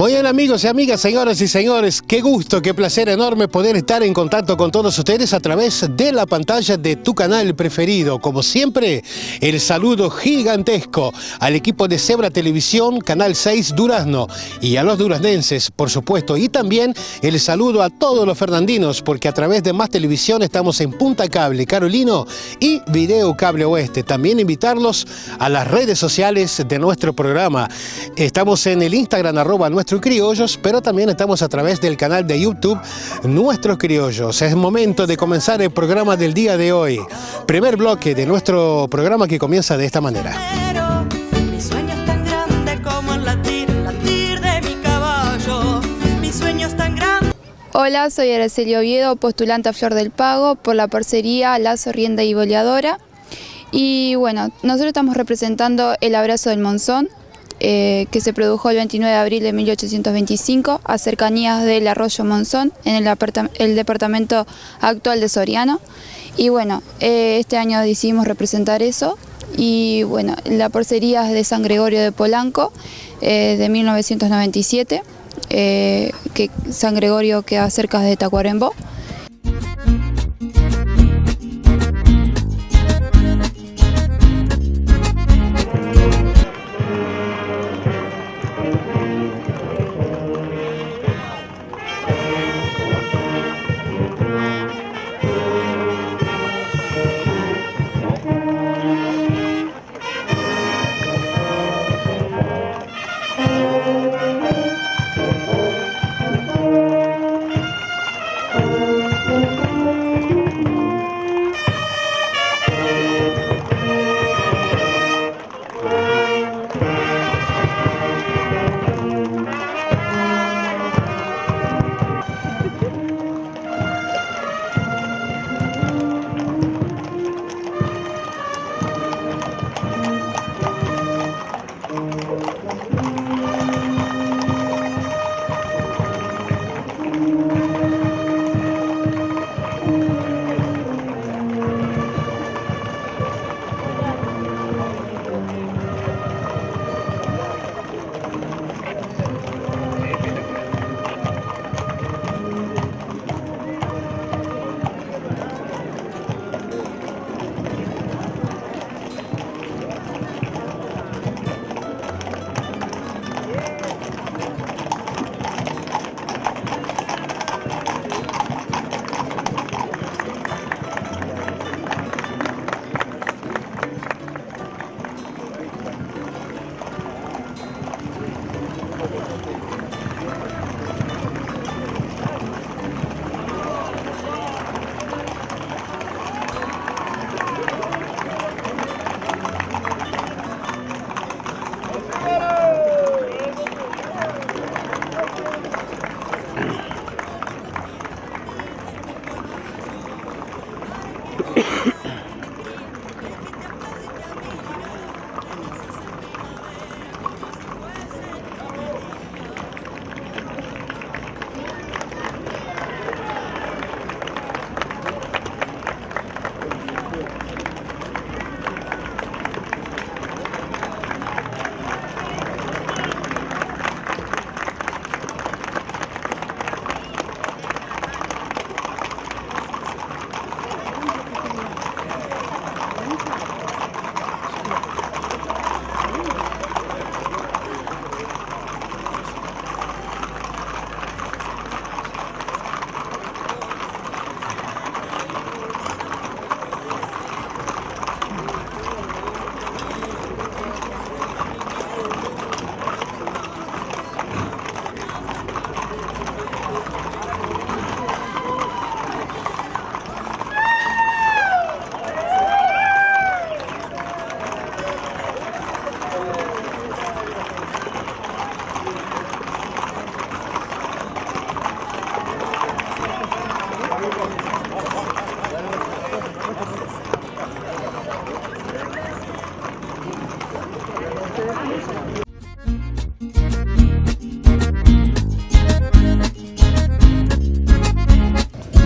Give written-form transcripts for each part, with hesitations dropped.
Muy bien, amigos y amigas, señoras y señores, qué gusto, qué placer enorme poder estar en contacto con todos ustedes a través de la pantalla de tu canal preferido. Como siempre, el saludo gigantesco al equipo de Zebra Televisión, Canal 6 Durazno, y a los duraznenses, por supuesto, y también el saludo a todos los fernandinos, porque a través de Más Televisión estamos en Punta Cable Carolino y Video Cable Oeste. También invitarlos a las redes sociales de nuestro programa. Estamos en el Instagram, @Nuestros Criollos, pero también estamos a través del canal de YouTube Nuestros Criollos. Es momento de comenzar el programa del día de hoy. Primer bloque de nuestro programa que comienza de esta manera. Mi sueño es tan grande como el latir de mi caballo. Mi sueño es tan grande. Hola, soy Araceli Oviedo, postulante a Flor del Pago por la parcería Lazo, Rienda y Boleadora. Y bueno, nosotros estamos representando el Abrazo del Monzón, que se produjo el 29 de abril de 1825 a cercanías del arroyo Monzón en el departamento actual de Soriano. Y bueno, este año decidimos representar eso. Y bueno, la parcería es de San Gregorio de Polanco, de 1997, que San Gregorio queda cerca de Tacuarembó.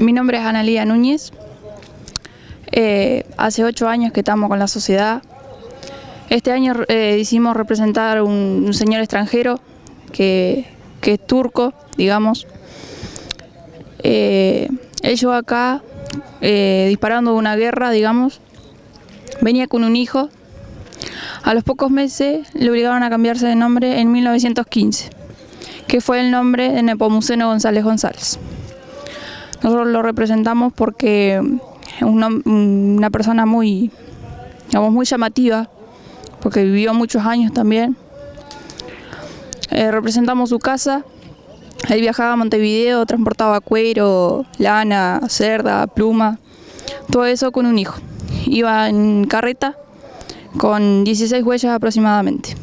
Mi nombre es Analía Núñez. Hace 8 años que estamos con la sociedad. Este año decidimos representar un señor extranjero que que es turco, digamos. Él llegó acá disparando de una guerra, digamos. Venía con un hijo. A los pocos meses le obligaron a cambiarse de nombre en 1915, que fue el nombre de Nepomuceno González González. Nosotros lo representamos porque es una persona muy, digamos, muy llamativa, porque vivió muchos años también. Representamos su casa. Él viajaba a Montevideo, transportaba cuero, lana, cerda, pluma, todo eso con un hijo. Iba en carreta con 16 huellas aproximadamente.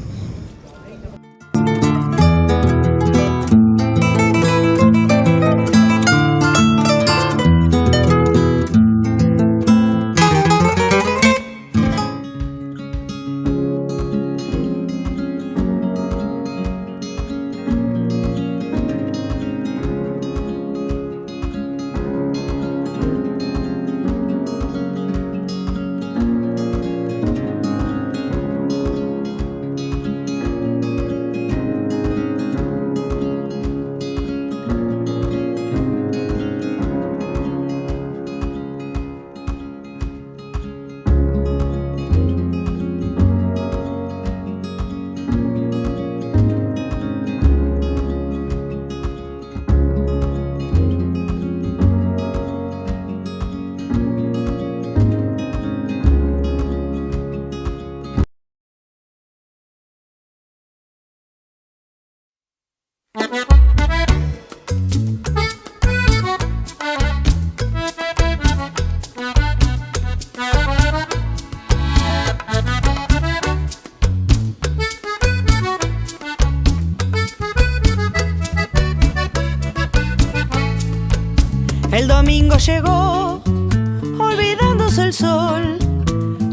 El domingo llegó, olvidándose el sol,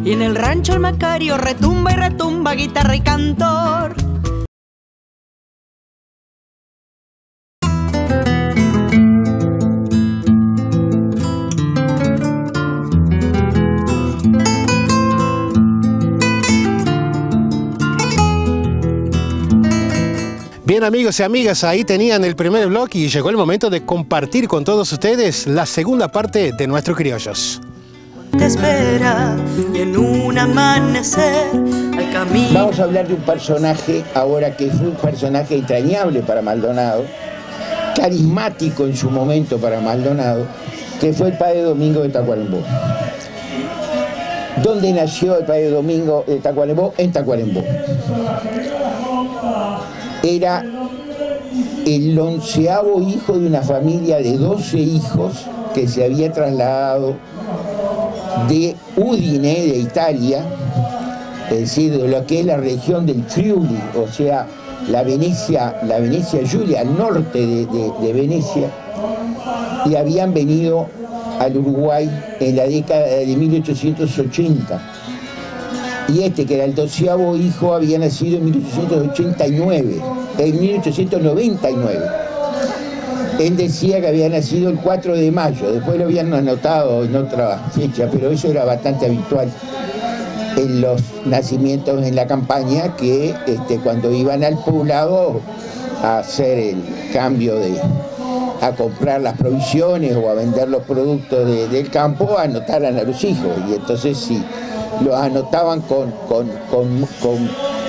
y en el rancho el Macario retumba y retumba, guitarra y cantor. Bien, amigos y amigas, ahí tenían el primer bloque y llegó el momento de compartir con todos ustedes la segunda parte de Nuestros Criollos. Te espera y en un amanecer al camino. Vamos a hablar de un personaje ahora que fue un personaje entrañable para Maldonado, carismático en su momento para Maldonado, que fue el padre Domingo de Tacuarembó. ¿Dónde nació el padre Domingo de Tacuarembó? En Tacuarembó. Era el 11º hijo de una familia de 12 hijos que se había trasladado de Udine, de Italia, es decir, de lo que es la región del Friuli, o sea, la Venecia Giulia, al norte de Venecia, y habían venido al Uruguay en la década de 1880. Y este, que era el 12º hijo, había nacido en 1899. Él decía que había nacido el 4 de mayo, después lo habían anotado en otra fecha, pero eso era bastante habitual en los nacimientos en la campaña, que cuando iban al poblado a hacer el cambio a comprar las provisiones o a vender los productos del campo, anotaran a los hijos, y entonces sí, los anotaban con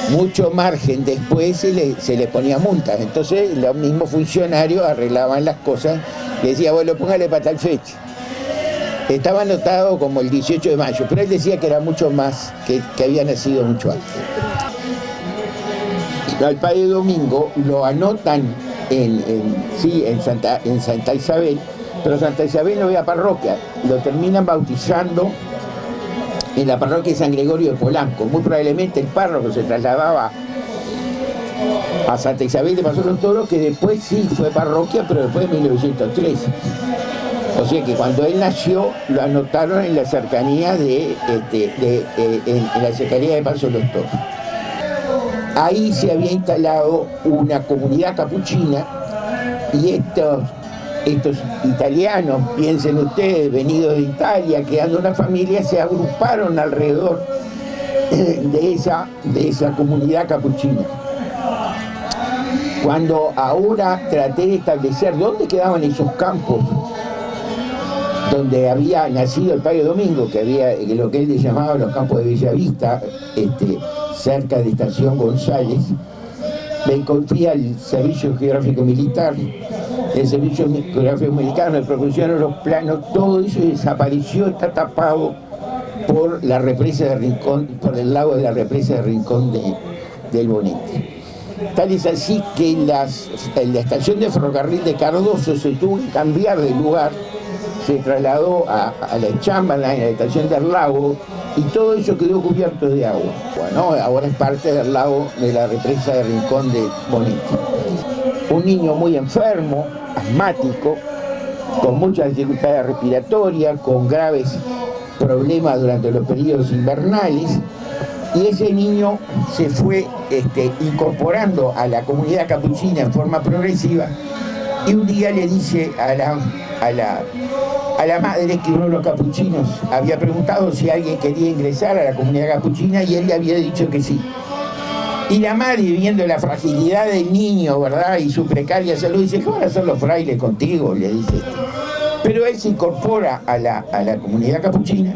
mucho margen, después se le ponía multas. Entonces los mismos funcionarios arreglaban las cosas, le decía, bueno, póngale para tal fecha. Estaba anotado como el 18 de mayo, pero él decía que era mucho más, que había nacido mucho antes. Al padre Domingo lo anotan en Santa Isabel, pero Santa Isabel no había parroquia, lo terminan bautizando en la parroquia de San Gregorio de Polanco. Muy probablemente el párroco se trasladaba a Santa Isabel de Paso de los Toros, que después sí fue parroquia, pero después de 1913. O sea que cuando él nació, lo anotaron en la cercanía en la cercanía de Paso de los Toros. Ahí se había instalado una comunidad capuchina, y estos italianos, piensen ustedes, venidos de Italia, creando una familia, se agruparon alrededor de esa comunidad capuchina. Cuando ahora traté de establecer dónde quedaban esos campos donde había nacido el padre Domingo, que había lo que él le llamaba los campos de Bellavista, cerca de Estación González, me encontré al Servicio Geográfico Militar. El Servicio Geográfico Militar me proporcionó los planos, todo eso desapareció, está tapado por la represa de Rincón, por el lago de la represa de Rincón del Bonete. Tal es así que la estación de ferrocarril de Cardoso se tuvo que cambiar de lugar, se trasladó a la Chamberlain, a la estación del lago, y todo eso quedó cubierto de agua. Bueno, ahora es parte del lago de la represa de Rincón del Bonete. Un niño muy enfermo, asmático, con muchas dificultades respiratorias, con graves problemas durante los periodos invernales, y ese niño se fue incorporando a la comunidad capuchina en forma progresiva, y un día le dice a la madre que uno de los capuchinos había preguntado si alguien quería ingresar a la comunidad capuchina, y él le había dicho que sí. Y la madre, viendo la fragilidad del niño, ¿verdad?, y su precaria salud, dice: ¿qué van a hacer los frailes contigo?, le dice. Pero él se incorpora a la comunidad capuchina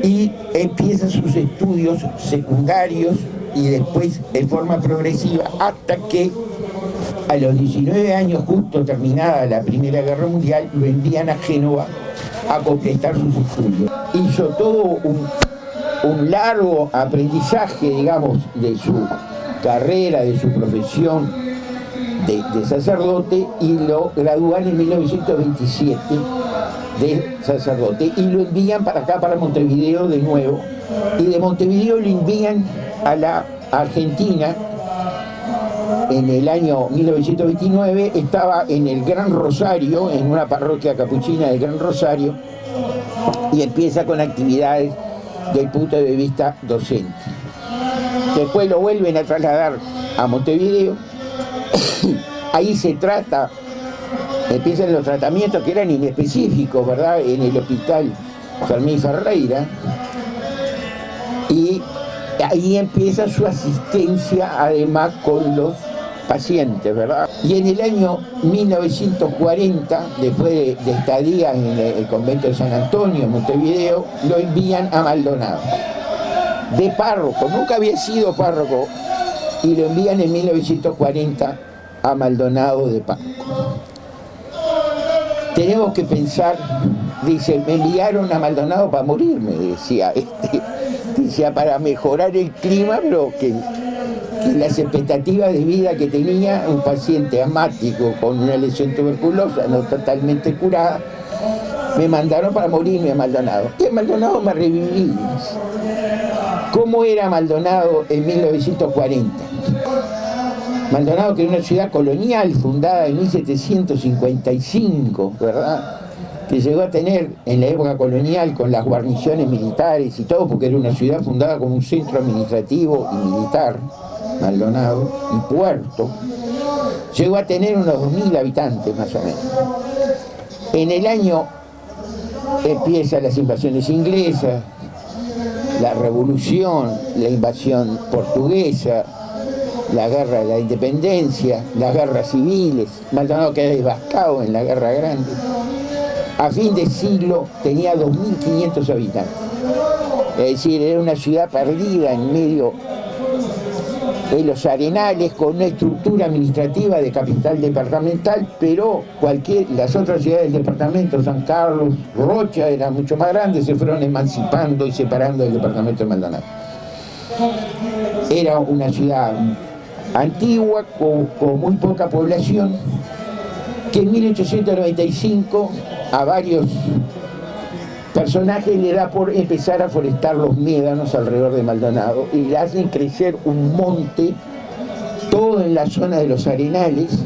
y empieza sus estudios secundarios y después en forma progresiva, hasta que a los 19 años, justo terminada la Primera Guerra Mundial, lo envían a Génova a completar sus estudios. Hizo todo un largo aprendizaje, digamos, de su carrera, de su profesión de sacerdote, y lo gradúan en 1927 de sacerdote y lo envían para acá, para Montevideo de nuevo, y de Montevideo lo envían a la Argentina. En el año 1929 estaba en el Gran Rosario, en una parroquia capuchina del Gran Rosario, y empieza con actividades del punto de vista docente. Después lo vuelven a trasladar a Montevideo. Ahí empiezan los tratamientos que eran inespecíficos, ¿verdad?, en el hospital Fermín Ferreira, y ahí empieza su asistencia además con los pacientes, ¿verdad? Y en el año 1940, después de estadía en el convento de San Antonio, en Montevideo, lo envían a Maldonado, de párroco, nunca había sido párroco, y lo envían en 1940 a Maldonado de párroco. Tenemos que pensar, dice, me enviaron a Maldonado para morirme, decía, decía, para mejorar el clima, pero que las expectativas de vida que tenía un paciente asmático con una lesión tuberculosa no totalmente curada, me mandaron para morirme a Maldonado. Y en Maldonado me reviví. ¿Cómo era Maldonado en 1940? Maldonado, que era una ciudad colonial fundada en 1755, ¿verdad?, que llegó a tener en la época colonial, con las guarniciones militares y todo, porque era una ciudad fundada como un centro administrativo y militar, Maldonado, y puerto, llegó a tener unos 2.000 habitantes más o menos. En el año empiezan las invasiones inglesas, la revolución, la invasión portuguesa, la guerra de la independencia, las guerras civiles. Maldonado queda devastado en la Guerra Grande. A fin de siglo tenía 2.500 habitantes. Es decir, era una ciudad perdida en medio de los arenales, con una estructura administrativa de capital departamental, pero las otras ciudades del departamento, San Carlos, Rocha, eran mucho más grandes, se fueron emancipando y separando del departamento de Maldonado. Era una ciudad antigua, con muy poca población, que en 1895 a varios personajes le da por empezar a forestar los médanos alrededor de Maldonado, y le hacen crecer un monte, todo en la zona de los arenales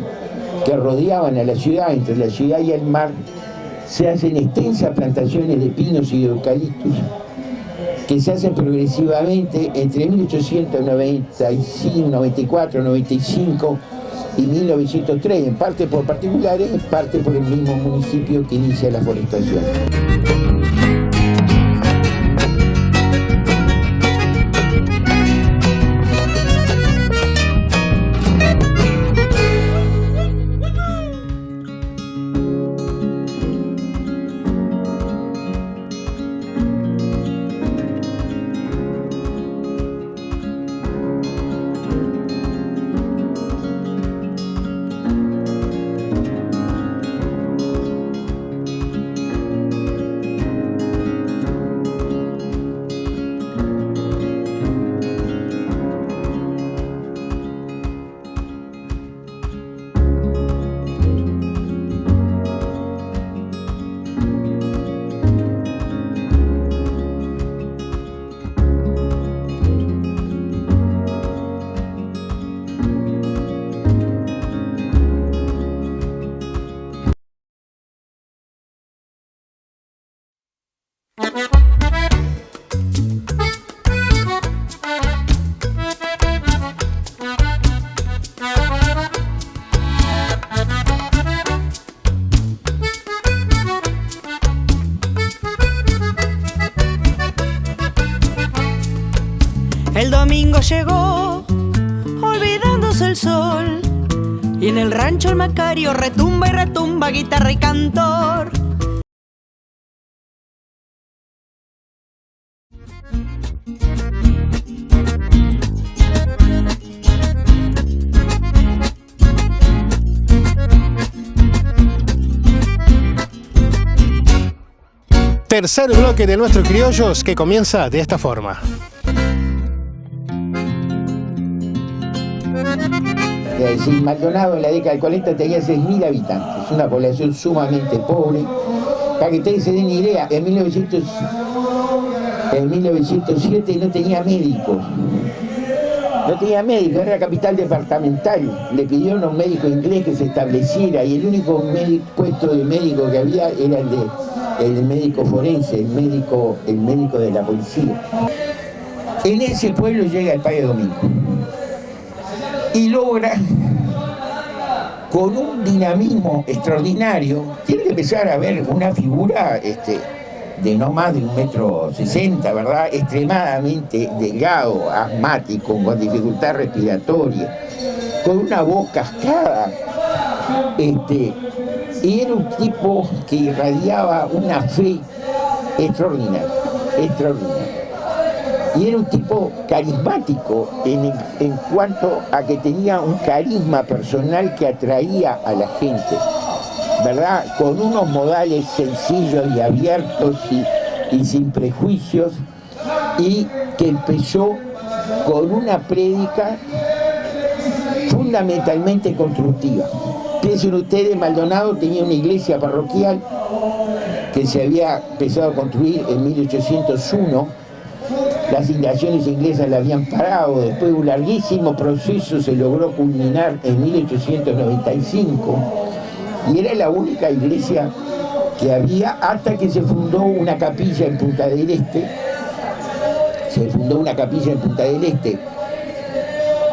que rodeaban a la ciudad. Entre la ciudad y el mar se hacen extensas plantaciones de pinos y de eucaliptus, que se hacen progresivamente entre 1895, 94, 95 y 1903, en parte por particulares, en parte por el mismo municipio que inicia la forestación. El domingo llegó, olvidándose el sol, y en el rancho el Macario retumba y retumba, guitarra y cantor. Tercer bloque de Nuestros Criollos, que comienza de esta forma. Es decir, Maldonado en la década del 40 tenía 6.000 habitantes, una población sumamente pobre. Para que ustedes se den idea, en 1907 no tenía médicos. No tenía médicos, era capital departamental. Le pidieron a un médico inglés que se estableciera y el único puesto de médico que había era el médico forense, el médico de la policía. En ese pueblo llega el padre Domingo y logra, con un dinamismo extraordinario, tiene que empezar a ver una figura de no más de 1,60 m, ¿verdad? Extremadamente delgado, asmático, con dificultad respiratoria, con una voz cascada, y era un tipo que irradiaba una fe extraordinaria. Y era un tipo carismático en cuanto a que tenía un carisma personal que atraía a la gente, ¿verdad? Con unos modales sencillos y abiertos y sin prejuicios, y que empezó con una prédica fundamentalmente constructiva. Piensen ustedes, Maldonado tenía una iglesia parroquial que se había empezado a construir en 1801. Las invasiones inglesas la habían parado, después de un larguísimo proceso se logró culminar en 1895 y era la única iglesia que había hasta que se fundó una capilla en Punta del Este. Se fundó una capilla en Punta del Este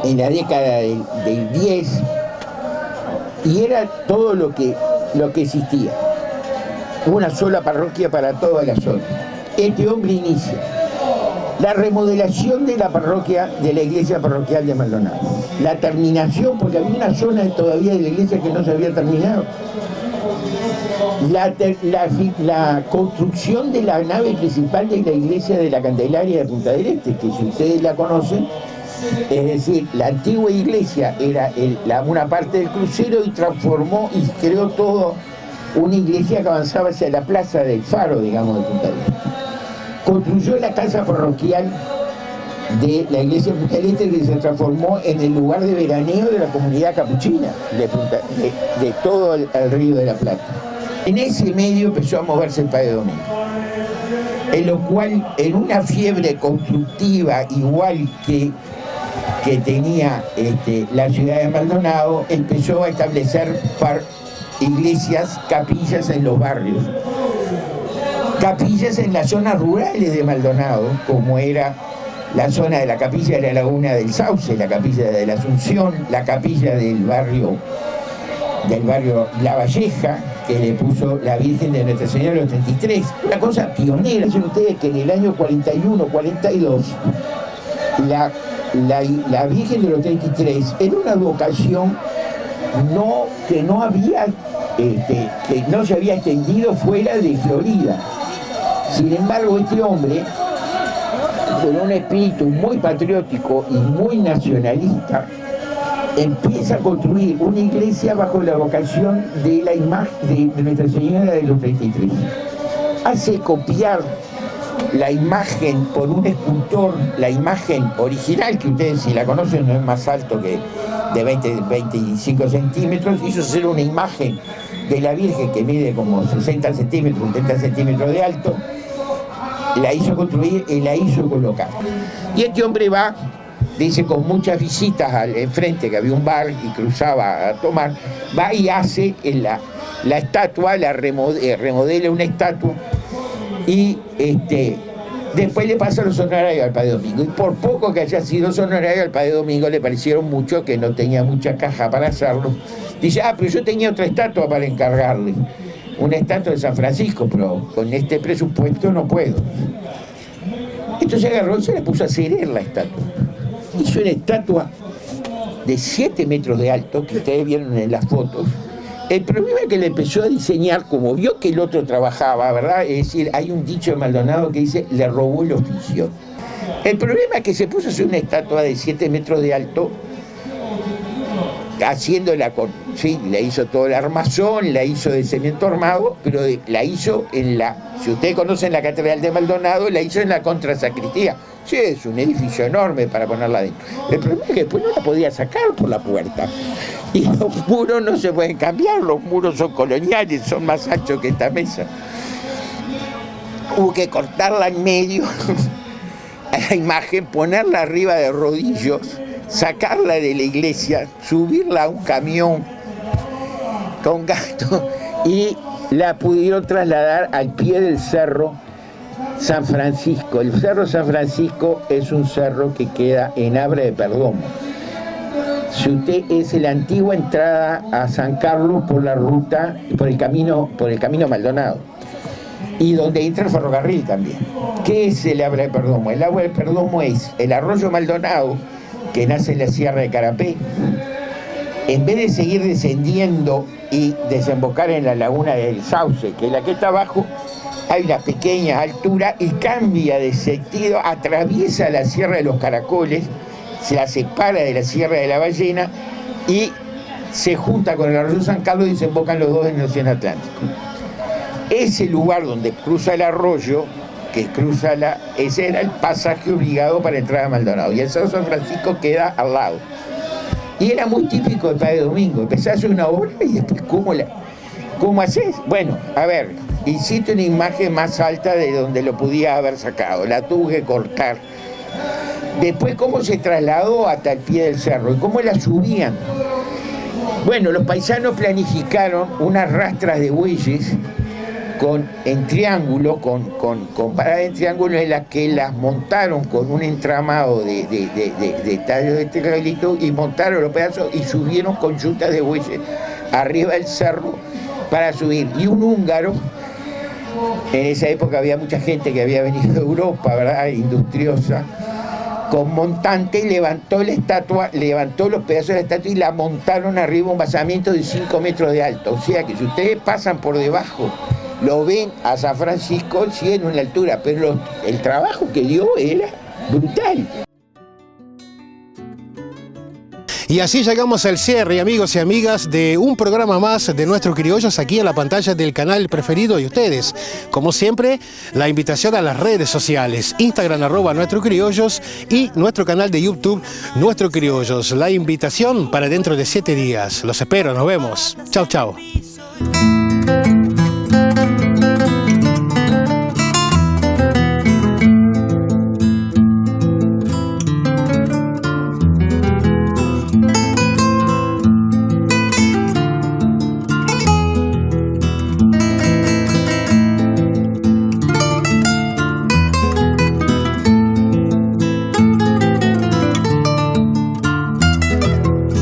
en la década del 10 y era todo lo que existía. Una sola parroquia para toda la zona. Este hombre inicia la remodelación de la parroquia, de la iglesia parroquial de Maldonado. La terminación, porque había una zona todavía de la iglesia que no se había terminado. La construcción de la nave principal de la iglesia de la Candelaria de Punta del Este, que si ustedes la conocen, es decir, la antigua iglesia era una parte del crucero y transformó y creó todo una iglesia que avanzaba hacia la plaza del Faro, digamos, de Punta del Este. Construyó la casa parroquial de la iglesia de Punta del Este, que se transformó en el lugar de veraneo de la comunidad capuchina de todo el Río de la Plata. En ese medio empezó a moverse el padre Domingo, en lo cual, en una fiebre constructiva igual que tenía la ciudad de Maldonado, empezó a establecer iglesias, capillas en los barrios. Capillas en las zonas rurales de Maldonado, como era la zona de la capilla de la Laguna del Sauce, la capilla de la Asunción, la capilla del barrio La Valleja, que le puso la Virgen de Nuestra Señora de los 33. Una cosa pionera. Dicen ustedes que en el año 41, 42, la Virgen de los 33 era una vocación que no se había extendido fuera de Florida. Sin embargo, este hombre, con un espíritu muy patriótico y muy nacionalista, empieza a construir una iglesia bajo la vocación de la imagen de Nuestra Señora de los 33. Hace copiar la imagen por un escultor, la imagen original, que ustedes si la conocen no es más alto que de 25 centímetros, hizo hacer una imagen de la Virgen que mide como 60 centímetros, 70 centímetros de alto, la hizo construir y la hizo colocar. Y este hombre va, dice, con muchas visitas enfrente, que había un bar y cruzaba a tomar, va y hace la estatua, remodela una estatua Y después le pasa los honorarios al padre Domingo. Y por poco que haya sido los honorarios al padre Domingo, le parecieron mucho, que no tenía mucha caja para hacerlo. Dice, pero yo tenía otra estatua para encargarle. Una estatua de San Francisco, pero con este presupuesto no puedo. Entonces agarró y se le puso a hacer la estatua. Hizo una estatua de 7 metros de alto, que ustedes vieron en las fotos. El problema es que le empezó a diseñar, como vio que el otro trabajaba, ¿verdad? Es decir, hay un dicho de Maldonado que dice, le robó el oficio. El problema es que se puso a hacer una estatua de 7 metros de alto, haciéndola con, sí, le hizo todo el armazón, la hizo de cemento armado, pero la hizo en si ustedes conocen la Catedral de Maldonado, la hizo en la contrasacristía. Sí, es un edificio enorme para ponerla adentro. El problema es que después no la podía sacar por la puerta. Y los muros no se pueden cambiar, los muros son coloniales, son más anchos que esta mesa. Hubo que cortarla en medio a la imagen, ponerla arriba de rodillos, sacarla de la iglesia, subirla a un camión con gato y la pudieron trasladar al pie del cerro San Francisco. El cerro San Francisco es un cerro que queda en Abra de Perdomo. Si usted es la antigua entrada a San Carlos por la ruta, por el camino Maldonado, y donde entra el ferrocarril también. ¿Qué es el Abra de Perdomo? El Abra de Perdomo es el arroyo Maldonado, que nace en la Sierra de Carapé. En vez de seguir descendiendo y desembocar en la laguna del Sauce, que es la que está abajo, hay una pequeña altura y cambia de sentido, atraviesa la Sierra de los Caracoles, se la separa de la Sierra de la Ballena y se junta con el arroyo San Carlos y desembocan los dos en el Océano Atlántico. Ese lugar donde cruza el arroyo, ese era el pasaje obligado para entrar a Maldonado, y el Cerro San Francisco queda al lado. Y era muy típico del padre Domingo, empezás a hacer una obra y después, ¿cómo haces? Bueno, a ver, hiciste una imagen más alta de donde lo podía haber sacado, la tuve que cortar. Después, ¿cómo se trasladó hasta el pie del cerro? ¿Y cómo la subían? Bueno, los paisanos planificaron unas rastras de bueyes en triángulo, con paradas en triángulo, en las que las montaron con un entramado de tallos de tejalito y montaron los pedazos y subieron con yuntas de bueyes arriba del cerro para subir. Y un húngaro, en esa época había mucha gente que había venido de Europa, ¿verdad?, industriosa, con montante, levantó la estatua, levantó los pedazos de la estatua y la montaron arriba un basamento de 5 metros de alto. O sea que si ustedes pasan por debajo, lo ven a San Francisco, sí, en una altura, pero el trabajo que dio era brutal. Y así llegamos al cierre, amigos y amigas, de un programa más de Nuestros Criollos aquí en la pantalla del canal preferido de ustedes. Como siempre, la invitación a las redes sociales, Instagram @NuestrosCriollos y nuestro canal de YouTube Nuestros Criollos. La invitación para dentro de 7 días. Los espero, nos vemos. Chau, chau.